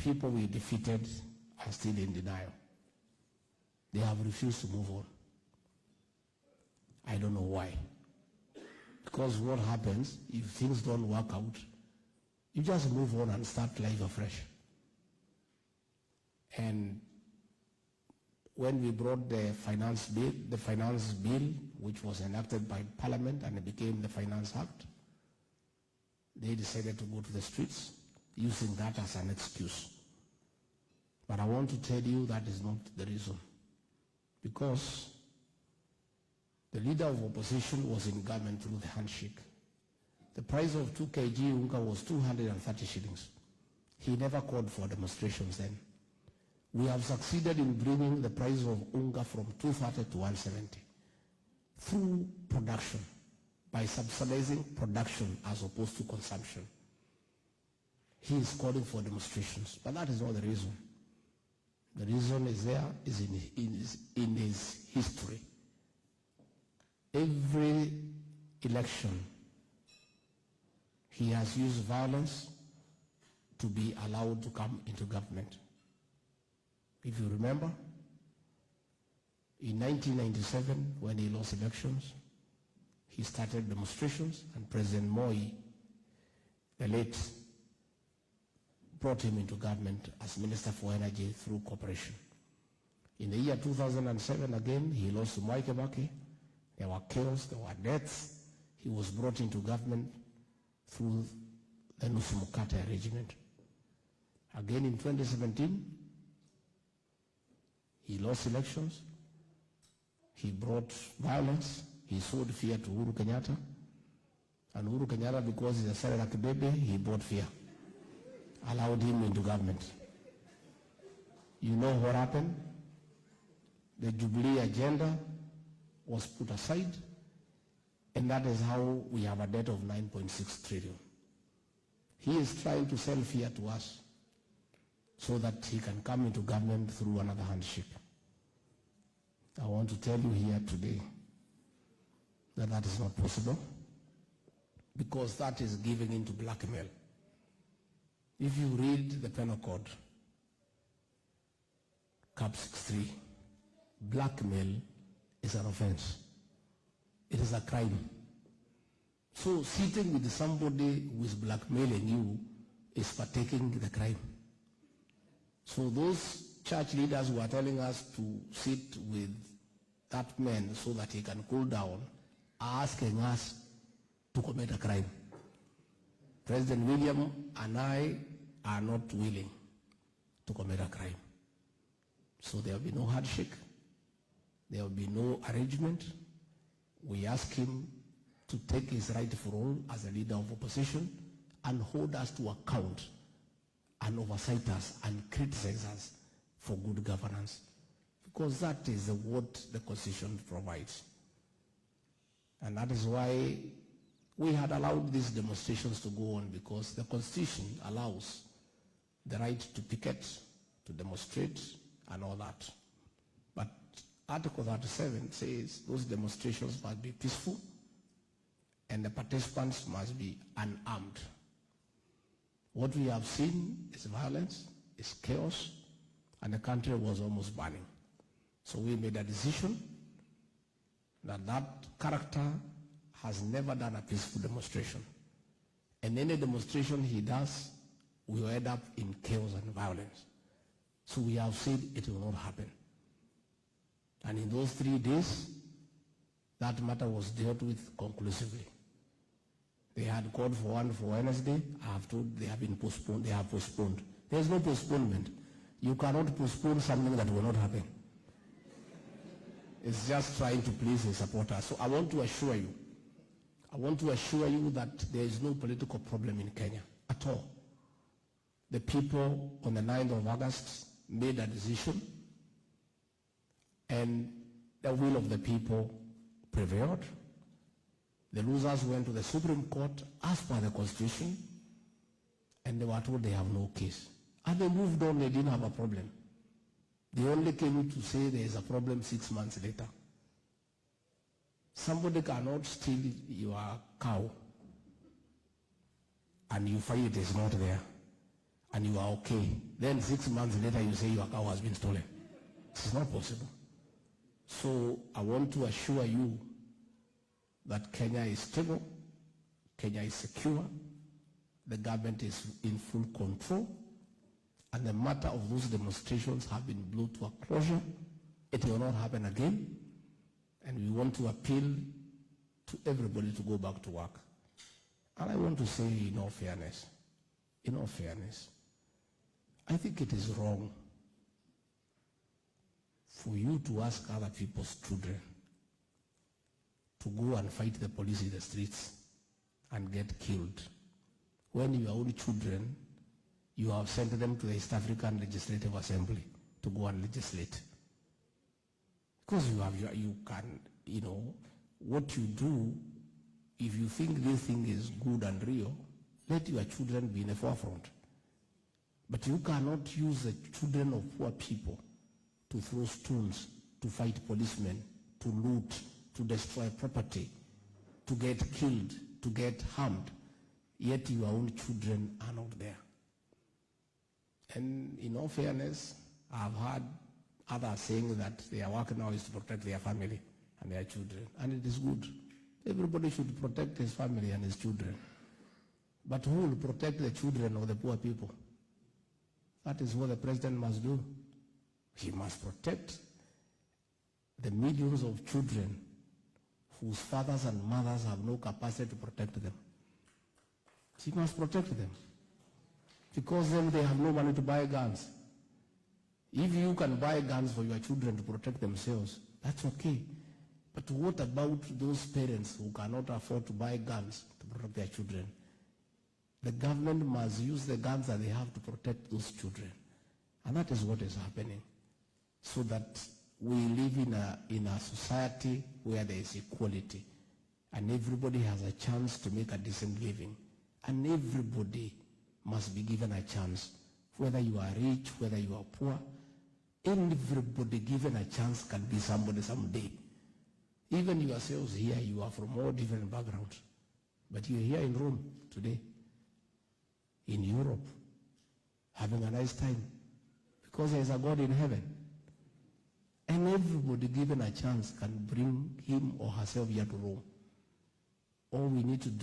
people we defeated are still in denial. They have refused to move on. I don't know why. Because what happens if things don't work out, you just move on and start life afresh. And when we brought the finance bill, which was enacted by Parliament and it became the Finance Act, they decided to go to the streets using that as an excuse. But I want to tell you that is not the reason. Because the leader of opposition was in government through the handshake. The price of 2 kg unga was 230 shillings. He never called for demonstrations then. We have succeeded in bringing the price of unga from 230 to 170 through production, by subsidizing production as opposed to consumption. He is calling for demonstrations, but that is not the reason. The reason is in his history. Every election, he has used violence to be allowed to come into government. If you remember, in 1997, when he lost elections, he started demonstrations, and President Moi, the late, brought him into government as Minister for Energy through cooperation. In the year 2007, again, he lost to Mwai Kibaki. There were chaos, there were deaths. He was brought into government through the Nusu Mkate regiment. Again in 2017, he lost elections. He brought violence. He sowed fear to Uhuru Kenyatta. And Uhuru Kenyatta, because he's a Cerelac baby, he brought fear. Allowed him into government. You know what happened? The Jubilee agenda was put aside, and that is how we have a debt of 9.6 trillion. He is trying to sell fear to us so that he can come into government through another handshake. I want to tell you here today that that is not possible, because that is giving into blackmail. If you read the penal code, Cap 63, blackmail is an offense. It is a crime. So sitting with somebody who is blackmailing you is partaking the crime. So those church leaders who are telling us to sit with that man so that he can cool down are asking us to commit a crime. President William and I are not willing to commit a crime. So there will be no handshake. There will be no arrangement. We ask him to take his rightful role as a leader of opposition and hold us to account and oversight us and criticize us for good governance. Because that is what the Constitution provides. And that is why we had allowed these demonstrations to go on, because the Constitution allows the right to picket, to demonstrate, and all that. But Article 37 says those demonstrations must be peaceful and the participants must be unarmed. What we have seen is violence, is chaos, and the country was almost burning. So we made a decision that that character has never done a peaceful demonstration. And any demonstration he does will end up in chaos and violence. So we have said it will not happen. And in those 3 days, that matter was dealt with conclusively. They had called for one for Wednesday. I have told they have been postponed. They have postponed. There is no postponement. You cannot postpone something that will not happen. It's just trying to please his supporters. So I want to assure you that there is no political problem in Kenya at all. The people on the 9th of August made a decision, and the will of the people prevailed. The losers went to the Supreme Court as per the Constitution, and they were told they have no case. And they moved on, they didn't have a problem. They only came to say there is a problem 6 months later. Somebody cannot steal your cow and you find it is not there. and you are okay. Then 6 months later you say your car has been stolen. It's not possible. So I want to assure you that Kenya is stable, Kenya is secure, the government is in full control, and the matter of those demonstrations have been brought to a closure. It will not happen again, and we want to appeal to everybody to go back to work. And I want to say in all fairness, I think it is wrong for you to ask other people's children to go and fight the police in the streets and get killed, when your own children, you have sent them to the East African Legislative Assembly to go and legislate. Because you can, what you do, if you think this thing is good and real, let your children be in the forefront. But you cannot use the children of poor people to throw stones, to fight policemen, to loot, to destroy property, to get killed, to get harmed, yet your own children are not there. And in all fairness, I've heard others saying that their work now is to protect their family and their children, and it is good. Everybody should protect his family and his children. But who will protect the children of the poor people? That is what the president must do. He must protect the millions of children whose fathers and mothers have no capacity to protect them. He must protect them, because then they have no money to buy guns. If you can buy guns for your children to protect themselves, that's okay. But what about those parents who cannot afford to buy guns to protect their children? The government must use the guns that they have to protect those children. And that is what is happening. So that we live in a society where there is equality, and everybody has a chance to make a decent living. And everybody must be given a chance, whether you are rich, whether you are poor. Everybody given a chance can be somebody someday. Even yourselves here, you are from all different backgrounds. But you're here in Rome today, in Europe, having a nice time, because there is a God in heaven. And everybody given a chance can bring him or herself here to Rome. All we need to do